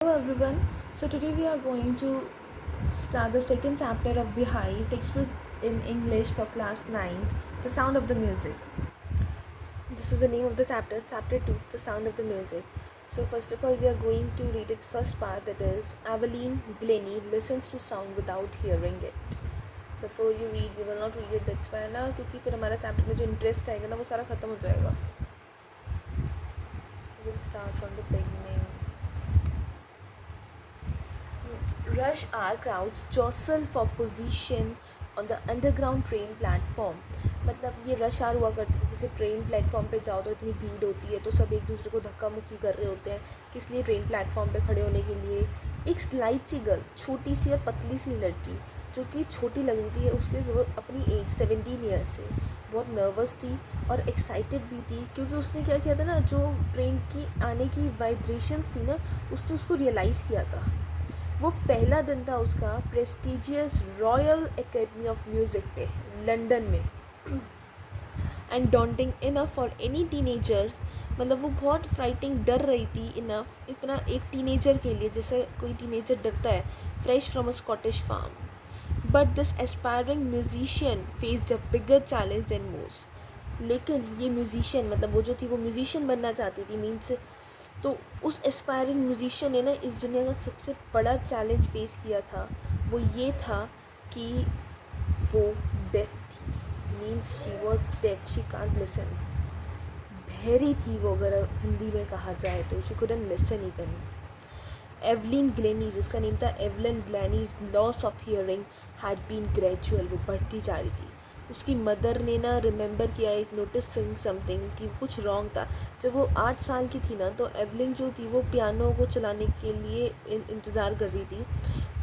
Hello everyone. So today we are going to start the second chapter of Beehive, textbook in English for class 9, The Sound of the Music. This is the name of the chapter, chapter 2, The Sound of the Music. So first of all, we are going to read its first part, that is, Aveline Glennie listens to sound without hearing it. Before you read, we will not read it, that's why ना, क्योंकि फिर हमारा chapter में जो interest आएगा ना वो सारा खत्म हो जाएगा. We'll start from the beginning. Rush hour crowds jostle for position on the underground train platform. मतलब ये रश आवर हुआ करते थे, जैसे ट्रेन प्लेटफॉर्म पे जाओ तो इतनी भीड़ होती है तो सब एक दूसरे को धक्का मुक्की कर रहे होते हैं किस लिए, ट्रेन प्लेटफॉर्म पे खड़े होने के लिए. एक स्लाइट सी गर्ल, छोटी सी और पतली सी लड़की जो कि छोटी लग रही थी, उसके वो अपनी एज 17 ईयर्स से बहुत नर्वस थी और एक्साइटेड भी थी, क्योंकि उसने क्या किया था ना, जो ट्रेन की आने की वाइब्रेशंस थी ना, उसने उसको रियलाइज़ किया था. वो पहला दिन था उसका prestigious royal academy of music पे लंदन में. And daunting enough for any teenager, मतलब वो बहुत फ्राइटिंग, डर रही थी इनफ, इतना एक टीनेजर के लिए जैसे कोई टीनेजर डरता है, fresh from a Scottish farm. But this aspiring musician faced a bigger challenge than most. लेकिन ये म्यूजिशियन, मतलब वो जो थी वो म्यूजिशियन बनना चाहती थी, मीन्स तो उस एस्पायरिंग म्यूजिशियन ने ना इस दुनिया का सबसे बड़ा चैलेंज फेस किया था. वो ये था कि वो डेफ थी, means she was deaf, she can't listen. बहरी थी वो, अगर हिंदी में कहा जाए तो. She couldn't listen even. Evelyn Glennie, जिसका नेम था Evelyn Glennie's, loss of hearing had been gradual, वो बढ़ती जा रही थी. उसकी मदर ने ना रिमेंबर किया, एक नोटिसिंग समथिंग कि कुछ रॉन्ग था. जब वो 8 साल की थी ना, तो एवलिन जो थी वो पियानो को चलाने के लिए इंतज़ार कर रही थी.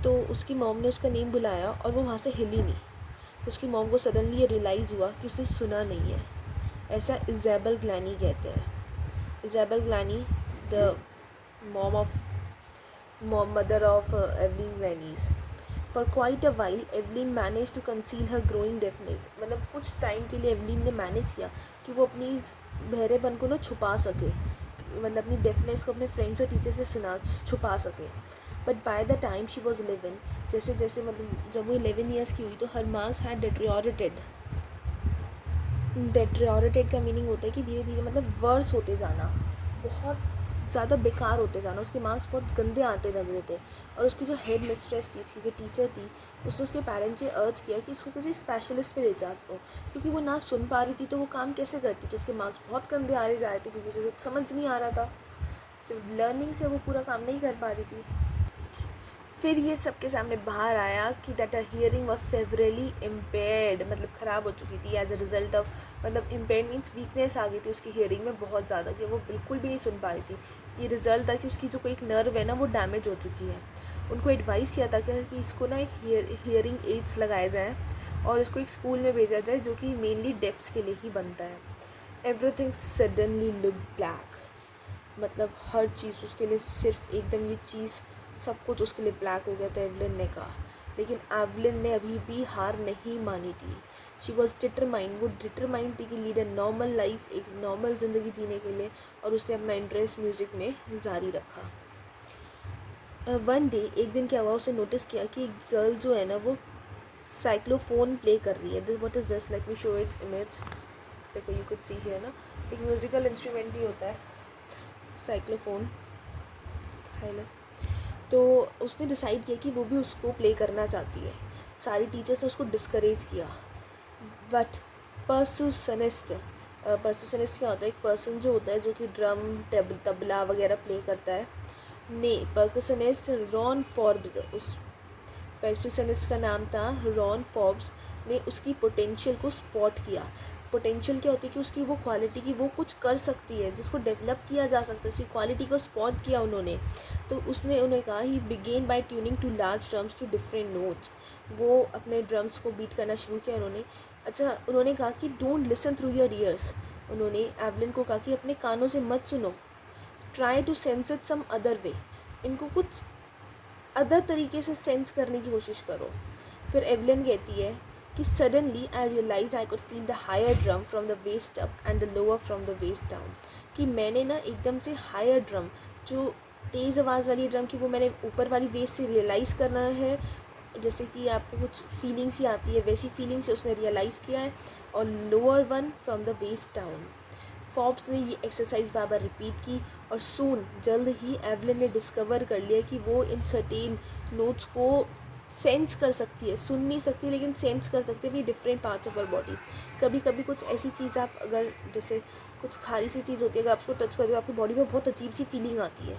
तो उसकी मॉम ने उसका नेम बुलाया और वो वहाँ से हिली नहीं. तो उसकी मॉम को सडनली ये रियलाइज़ हुआ कि उसने सुना नहीं है. ऐसा इज़ाबेल ग्लैनी कहते हैं. Isabel Glennie, the mom of mother of Evelyn Glennies. For quite a while, Evelyn managed to conceal her growing deafness. मतलब कुछ टाइम के लिए एवलिन ने मैनेज किया कि वो अपनी इस बहरेपन को ना छुपा सके, मतलब अपनी डेफनेस को अपने फ्रेंड्स और टीचर से छुपा सके. But by the time she was 11, जैसे जैसे मतलब जब वो 11 ईयर्स की हुई तो हर मार्क्स हैड डेट्रियोरेटेड. डेट्रियोरेटेड का मीनिंग होता है कि धीरे धीरे मतलब वर्स होते जाना, बहुत ज़्यादा बेकार होते जाना. उसके मार्क्स बहुत गंदे आते लग रहे थे. और उसकी जो हेड मिस्ट्रेस थी, इसकी जो टीचर थी, उसने उसके पेरेंट्स से अर्ज किया कि इसको किसी स्पेशलिस्ट पे ले जा सको, क्योंकि वो ना सुन पा रही थी तो वो काम कैसे करती. तो उसके मार्क्स बहुत गंदे आ रहे जा रहे थे क्योंकि उसे समझ नहीं आ रहा था, सिर्फ लर्निंग से वो पूरा काम नहीं कर पा रही थी. फिर ये सबके सामने बाहर आया कि that a hearing was severally impaired, मतलब ख़राब हो चुकी थी एज अ रिजल्ट ऑफ, मतलब इम्पेयर्ड मीन्स वीकनेस आ गई थी उसकी हियरिंग में बहुत ज़्यादा, कि वो बिल्कुल भी नहीं सुन पा रही थी. ये रिजल्ट था कि उसकी जो कोई एक नर्व है ना वो डैमेज हो चुकी है. उनको एडवाइस किया था कि इसको ना एक हियरिंग एड्स लगाए जाएँ और इसको एक स्कूल में भेजा जाए जो कि मेनली डेफ्स के लिए ही बनता है. एवरीथिंग सडनली लुक ब्लैक, मतलब हर चीज़ उसके लिए सिर्फ एकदम, ये चीज़ सब कुछ उसके लिए ब्लैक हो गया था. एवलिन ने कहा, लेकिन एवलिन ने अभी भी हार नहीं मानी थी. शी वॉज डिटरमाइंड, वो डिटरमाइंड थी कि लीड अ नॉर्मल लाइफ, एक नॉर्मल ज़िंदगी जीने के लिए, और उसने अपना इंटरेस्ट म्यूज़िक में जारी रखा. वन डे, एक दिन क्या हुआ, उसे नोटिस किया कि एक गर्ल जो है ना वो साइक्लोफोन प्ले कर रही है. What is this, let me show its image. देखो, यू कुड सी हियर ना, एक म्यूज़िकल इंस्ट्रूमेंट ही होता है साइक्लोफोन. तो उसने डिसाइड किया कि वो भी उसको प्ले करना चाहती है. सारी टीचर्स ने उसको डिस्करेज किया. बट परसुसनिस्ट, परसुसनिस्ट क्या होता है, एक पर्सन जो होता है जो कि ड्रम तबला वगैरह प्ले करता है. ने परकुसनिस्ट रॉन फॉर्ब्स, उस परसुसनिस्ट का नाम था रॉन फॉर्ब्स, ने उसकी पोटेंशियल को स्पॉट किया. पोटेंशियल क्या होती है कि उसकी वो क्वालिटी की वो कुछ कर सकती है जिसको डेवलप किया जा सकता है, उसकी क्वालिटी को स्पॉट किया उन्होंने. तो उसने उन्हें कहा he began by tuning two large drums to different notes. वो अपने ड्रम्स को बीट करना शुरू किया उन्होंने. अच्छा, उन्होंने कहा कि don't listen through your ears. उन्होंने एवलिन को कहा कि अपने कानों से मत सुनो, try to sense it some other way, इनको कुछ अदर तरीके से सेंस करने की कोशिश करो. फिर एवलिन कहती है कि suddenly I realise I could feel the higher drum from the waist up and the lower from the waist down. कि मैंने ना एकदम से हायर ड्रम, जो तेज़ आवाज़ वाली ड्रम की वो मैंने ऊपर वाली बेस से रियलाइज़ करना है, जैसे कि आपको कुछ फीलिंग्स ही आती है वैसी फीलिंग्स से उसने रियलाइज़ किया है, और lower one from the base down. Forbes ने ये एक्सरसाइज बार बार रिपीट की, और सून जल्द ही एवलिन ने डिस्कवर कर लिया कि वो इन सर्टेन नोट्स को सेंस कर सकती है, सुन नहीं सकती लेकिन सेंस कर सकती है अपनी different parts of her body. कभी कभी कुछ ऐसी चीज़ आप अगर जैसे कुछ खारी सी चीज़ होती है, अगर आप उसको टच करते हो आपकी बॉडी में बहुत अजीब सी फीलिंग आती है।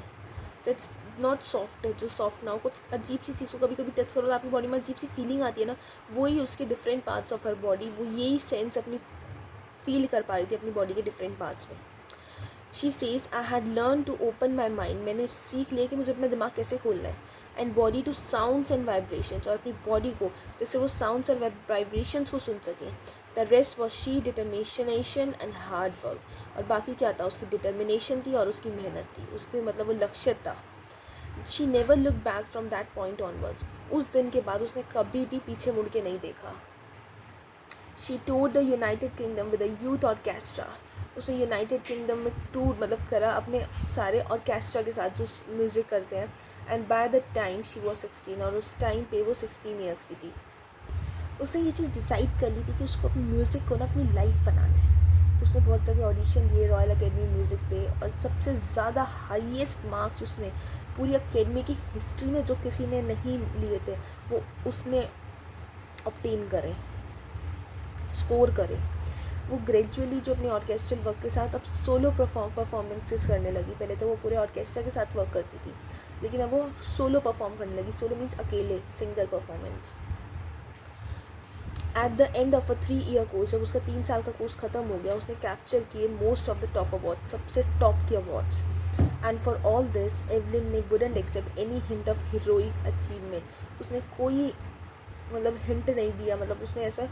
दैट्स नॉट सॉफ्ट है, जो सॉफ्ट ना हो, कुछ अजीब सी चीज़ को कभी कभी टच करो तो आपकी बॉडी में अजीब सी फीलिंग आती है ना, वही उसके different parts of her body, वो यही सेंस अपनी फील कर पा रही थी अपनी बॉडी के डिफरेंट पार्ट्स में। She says I had learn to open my mind, मैंने सीख लिया कि मुझे अपना दिमाग कैसे खोलना है, and body to sounds and vibrations, और अपनी बॉडी को जैसे वो साउंड्स एंड वाइब्रेशंस को सुन सकें। The rest was she determination and hard work, और बाकी क्या था, उसकी डिटर्मिनेशन थी और उसकी मेहनत थी, उसके मतलब वो लक्ष्य था। She never look back from that point onwards, उस दिन के बाद उसने कभी भी पीछे मुड़ के नहीं देखा। She tour the United kingdom with a youth orchestra, उसने यूनाइटेड किंगडम में टूर मतलब करा अपने सारे ऑर्केस्ट्रा के साथ जो म्यूज़िक करते हैं, and by the time she was 16, और उस टाइम पे वो 16 ईयर्स की थी। उसने ये चीज़ डिसाइड कर ली थी कि उसको अपनी म्यूज़िक को ना अपनी लाइफ बनाना है। उसने बहुत जगह ऑडिशन दिए रॉयल अकेडमी म्यूज़िक पे, और सबसे ज़्यादा हाईएस्ट मार्क्स उसने पूरी अकेडमी की हिस्ट्री में जो किसी ने नहीं लिए थे वो उसने ऑब्टेन करे, स्कोर करे। वो ग्रेजुअली जो अपने ऑर्केस्ट्रल वर्क के साथ अब सोलो परफॉर्मेंसेस करने लगी। पहले तो वो पूरे ऑर्केस्ट्रा के साथ वर्क करती थी, लेकिन अब वो सोलो परफॉर्म करने लगी। सोलो मीन्स अकेले, single performance. At the end of a 3 year course, जब उसका 3 साल का कोर्स ख़त्म हो गया, उसने कैप्चर किए most of the top award, सबसे टॉप के awards. And for all this Evelyn ने wouldn't accept any hint of heroic achievement, उसने कोई मतलब हिंट नहीं दिया, मतलब उसने ऐसा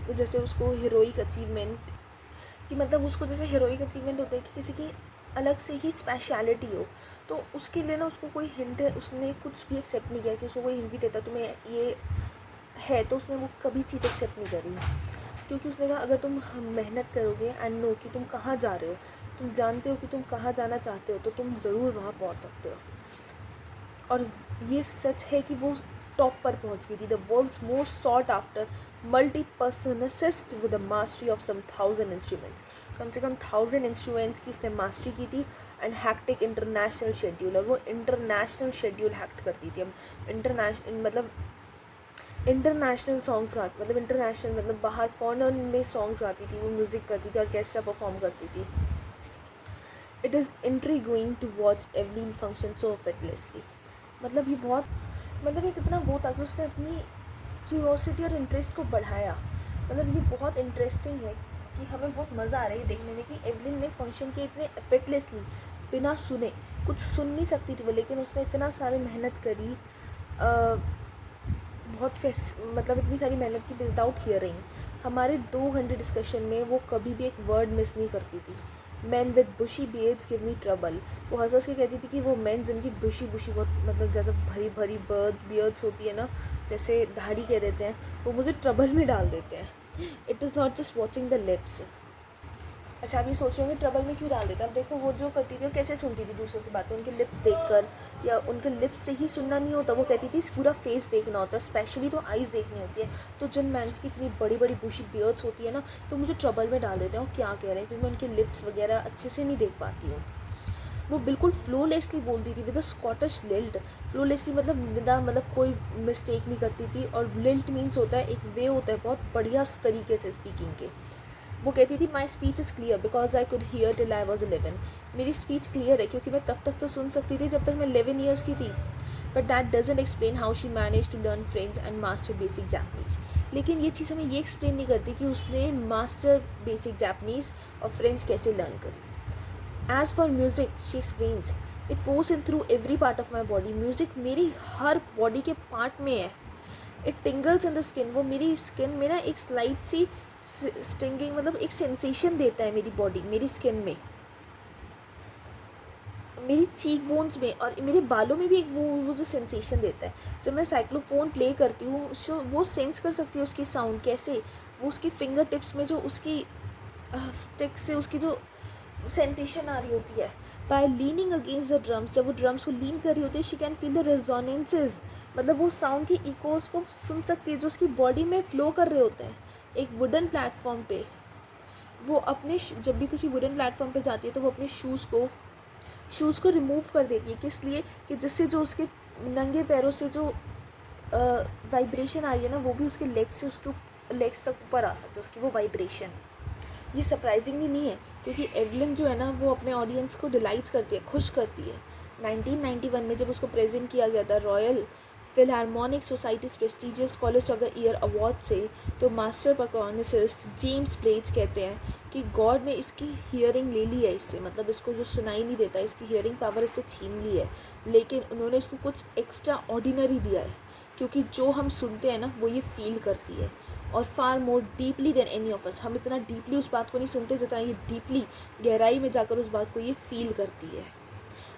जैसे उसको हीरोइक अचीवमेंट कि मतलब उसको जैसे हीरोइक अचीवमेंट होता है कि किसी की अलग से ही स्पेशलिटी हो, तो उसके लिए ना उसको कोई हिंट, उसने कुछ भी एक्सेप्ट नहीं किया कि उसको कोई हिंट भी देता तुम्हें ये है, तो उसने वो कभी चीज़ एक्सेप्ट नहीं करी, क्योंकि उसने कहा अगर तुम मेहनत करोगे एंड नो कि तुम कहाँ जा रहे हो, तुम जानते हो कि तुम कहाँ जाना चाहते हो, तो तुम ज़रूर वहाँ पहुँच सकते हो। और ये सच है कि वो टॉप पर पहुंच गई थी। The world's most sought after multi percussionist with the mastery of some 1000 instruments, कम से कम 1000 इंस्ट्रूमेंट्स की इसने मास्टरी की थी, एंड हैक्टिक इंटरनेशनल शेड्यूल, और वो इंटरनेशनल शेड्यूल हैक्ट करती थी। अब इंटरनेशनल सॉन्ग्स गाती, मतलब इंटरनेशनल मतलब बाहर फॉरेन में सॉन्ग्स गाती थी, वो म्यूज़िक करती थी, ऑर्केस्ट्रा परफॉर्म करती थी। It is intriguing to watch Evelyn function so effortlessly, मतलब ये बहुत मतलब ये कितना वो था कि उसने अपनी क्यूरोसिटी और इंटरेस्ट को बढ़ाया। मतलब ये बहुत इंटरेस्टिंग है कि हमें बहुत मज़ा आ रहा है देखने में कि एवलिन ने फंक्शन किए इतने एफर्टलेसली, बिना सुने, कुछ सुन नहीं सकती थी वो, लेकिन उसने इतना सारी मेहनत करी, बहुत मतलब इतनी सारी मेहनत की विदाउट हियरिंग। हमारे 2 घंटे डिस्कशन में वो कभी भी एक वर्ड मिस नहीं करती थी। Man with bushy beards give me trouble, वो हंस के कहती थी कि वो मैन जिनकी बुशी बहुत मतलब ज़्यादा भरी भरी बियर्ड्स होती है ना, जैसे दाढ़ी कह देते हैं, वो मुझे ट्रबल में डाल देते हैं। It is not just watching the lips. अच्छा, आप ये सोच रहे होंगे ट्रबल में क्यों डाल देता। अब देखो वो जो करती थी वो कैसे सुनती थी दूसरों की बातें, उनके लिप्स देखकर, या उनके लिप्स से ही सुनना नहीं होता, वो कहती थी पूरा फेस देखना होता है, स्पेशली तो आइज़ देखनी होती है। तो जिन मैंस की इतनी बड़ी बड़ी बुशी बियर्ड्स होती है ना, तो मुझे ट्रबल में डाल देते हैं वो क्या कह रहे हैं, क्योंकि मैं उनके लिप्स वगैरह अच्छे से नहीं देख पाती हूँ। वो बिल्कुल फ्लोलेसली बोलती थी विद अ स्कॉटिश लिल्ट। फ्लोलेसली मतलब विदा मतलब कोई मिस्टेक नहीं करती थी, और लिल्ट मीन्स होता है एक वे होता है बहुत बढ़िया तरीके से स्पीकिंग के। वो कहती थी my speech is clear because I could hear till I was 11, मेरी स्पीच क्लियर है क्योंकि मैं तब तक तो सुन सकती थी जब तक मैं 11 ईयर्स की थी। But that doesn't explain how she manage to learn French and master basic Japanese. लेकिन ये चीज़ हमें ये एक्सप्लेन नहीं करती कि उसने मास्टर बेसिक जैपनीज़ और फ्रेंच कैसे लर्न करी। As for music she explains it pours in through every part of my body, music मेरी हर बॉडी के पार्ट में है। It tingles in the skin, वो मेरी स्किन में ना एक स्लाइट सी स्टिंगिंग मतलब एक सेंसेशन देता है मेरी बॉडी, मेरी स्किन में, मेरी चीक बोन्स में, और मेरे बालों में भी एक वो जो सेंसेशन देता है। जब मैं साइक्लोफोन प्ले करती हूँ वो सेंस कर सकती है उसकी साउंड कैसे, वो उसकी फिंगर टिप्स में जो उसकी स्टिक से उसकी जो सेंसेशन आ रही होती है। By leaning against the drums, जब वो ड्रम्स को लीन कर रही होती है, she can feel the resonances, मतलब वो साउंड की इकोज को सुन सकती है जो उसकी बॉडी में फ्लो कर रहे होते हैं। एक वुडन प्लेटफॉर्म पे वो अपने जब भी किसी वुडन प्लेटफॉर्म पे जाती है तो वो अपने शूज़ को रिमूव कर देती है। किस लिए? कि जिससे जो उसके नंगे पैरों से जो वाइब्रेशन आ रही है ना, वो भी उसके लेग्स से उसके लेग्स तक ऊपर आ सके, उसकी वो वाइब्रेशन। ये सरप्राइजिंगली नहीं है, क्योंकि एवलिन जो है ना वो अपने ऑडियंस को डिलाइट्स करती है, खुश करती है। 1991 में जब उसको प्रेजेंट किया गया था royal Philharmonic societies prestigious college of the year award से, तो मास्टर परकॉर्निस्ट जेम्स ब्लेज कहते हैं कि गॉड ने इसकी हियरिंग ले ली है इससे, मतलब इसको जो सुनाई नहीं देता, इसकी हियरिंग पावर इससे छीन ली है, लेकिन उन्होंने इसको कुछ एक्स्ट्रा ऑर्डिनरी दिया है, क्योंकि जो हम सुनते हैं ना वो ये फील करती है, और far more deeply than any of us. हम इतना डीपली उस बात को नहीं सुनते जितना ये डीपली गहराई में जाकर उस बात को ये फील करती है।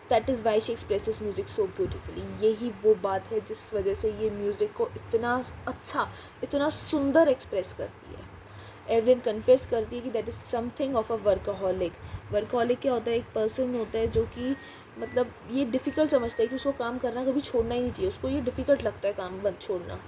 That is why she expresses music so beautifully. यही वो बात है जिस वजह से ये म्यूज़िक को इतना अच्छा, इतना सुंदर एक्सप्रेस करती है। एवलिन कन्फेस करती है कि that is something of a workaholic. Workaholic क्या होता है? एक पर्सन होता है जो कि मतलब ये डिफ़िकल्ट समझता है कि उसको काम करना कभी छोड़ना ही नहीं चाहिए, उसको ये डिफ़िकल्ट लगता है काम बंद छोड़ना।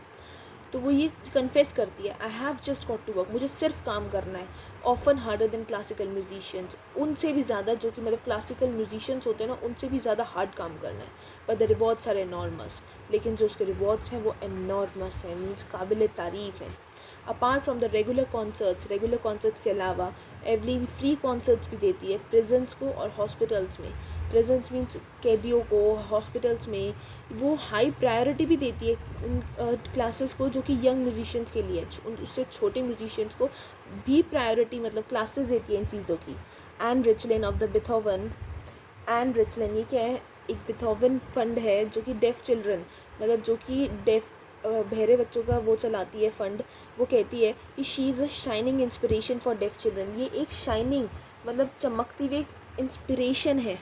तो वो ये कन्फेस करती है, I have just got to work, मुझे सिर्फ काम करना है। Often harder than classical musicians, उनसे भी ज़्यादा, जो कि मतलब क्लासिकल म्यूजिशियंस होते हैं ना, उनसे भी ज़्यादा हार्ड काम करना है। But the rewards are enormous, लेकिन जो उसके रिवॉर्ड्स हैं वो एनॉर्मस हैं, मीन्स काबिल तारीफ़ हैं। Apart from the regular concerts के अलावा एवलिन फ्री कॉन्सर्ट्स भी देती है प्रिजन्स को और हॉस्पिटल्स में। प्रिजन्स मीन्स कैदियों को, हॉस्पिटल्स में वो हाई प्रायोरिटी भी देती है उन क्लासेस को जो कि यंग म्यूजिशियंस के लिए, उससे छोटे म्यूजिशियंस को भी प्रायोरिटी, मतलब क्लासेस देती है इन चीज़ों की। एंड रिचलिन ऑफ द बिथोवन, एंड रिचलिन ये क्या है? एक बिथोवन फंड है जो कि डेफ चिल्ड्रन, मतलब जो कि डेफ बहरे बच्चों का वो चलाती है फंड। वो कहती है कि she is a shining inspiration for def children. ये एक शाइनिंग, मतलब चमकती हुई इंस्पिरेशन है।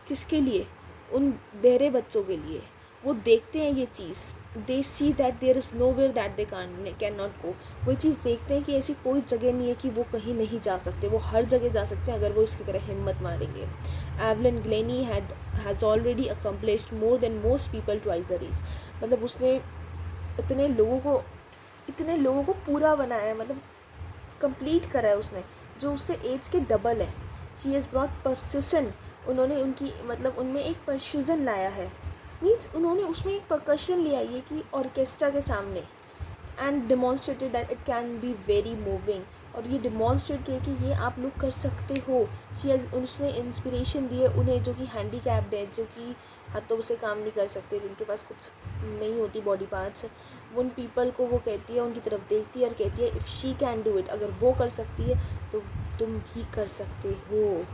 किसके लिए? उन बहरे बच्चों के लिए। वो देखते हैं ये चीज़, they see that there is nowhere that they can not go. वो चीज़ देखते हैं कि ऐसी कोई जगह नहीं है कि वो कहीं नहीं जा सकते, वो हर जगह जा सकते हैं अगर वो इसकी तरह हिम्मत मारेंगे। Evelyn Glennie has already accomplished more than most people twice her age, मतलब उसने इतने लोगों को पूरा बनाया है, मतलब कंप्लीट करा है उसने, जो उससे एज के डबल है। शी हैज़ ब्रॉट परसिशन, उन्होंने उनकी मतलब उनमें एक परसिशन लाया है, मीन्स उन्होंने उसमें एक परकशन लिया है कि ऑर्केस्ट्रा के सामने, and demonstrated that it can be very moving, और ये डिमॉन्स्ट्रेट किया कि ये आप लोग कर सकते हो। उसने इंस्पिरेशन दी है उन्हें जो कि हैंडीकैप्ड है, जो कि हाथों से काम नहीं कर सकते, जिनके पास कुछ नहीं होती बॉडी पार्ट्स। उन पीपल को वो कहती है, उनकी तरफ देखती है और कहती है if she can do it, अगर वो कर सकती है तो तुम भी कर सकते हो।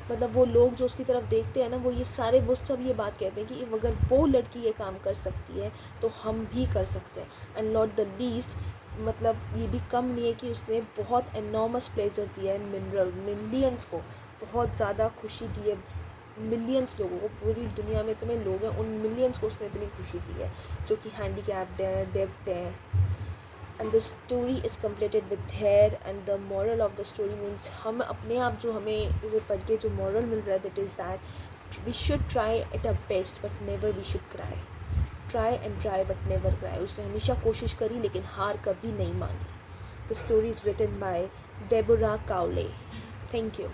मतलब वो लोग जो उसकी तरफ देखते हैं ना, वो सब ये बात कहते हैं कि अगर वो लड़की ये काम कर सकती है तो हम भी कर सकते हैं। एंड नॉट द लीस्ट, मतलब ये भी कम नहीं है कि उसने बहुत एनॉर्मस प्लेजर दिया है मिलियंस को, बहुत ज़्यादा खुशी दी है मिलियंस लोगों को। पूरी दुनिया में इतने लोग हैं, उन मिलियंस को उसने इतनी खुशी दी है जो कि हैंडीकैप्ड हैं, डेफ्ड हैं। And the story is completed with here, and the moral of the story means हम अपने आप जो हमें इसे पढ़ के जो मॉरल मिल रहा है, that is that we should try at a best but never we should cry. Try and try but never cry. उसने हमेशा कोशिश करी लेकिन हार कभी नहीं मानी। The story is written by Deborah Cowley. Thank you.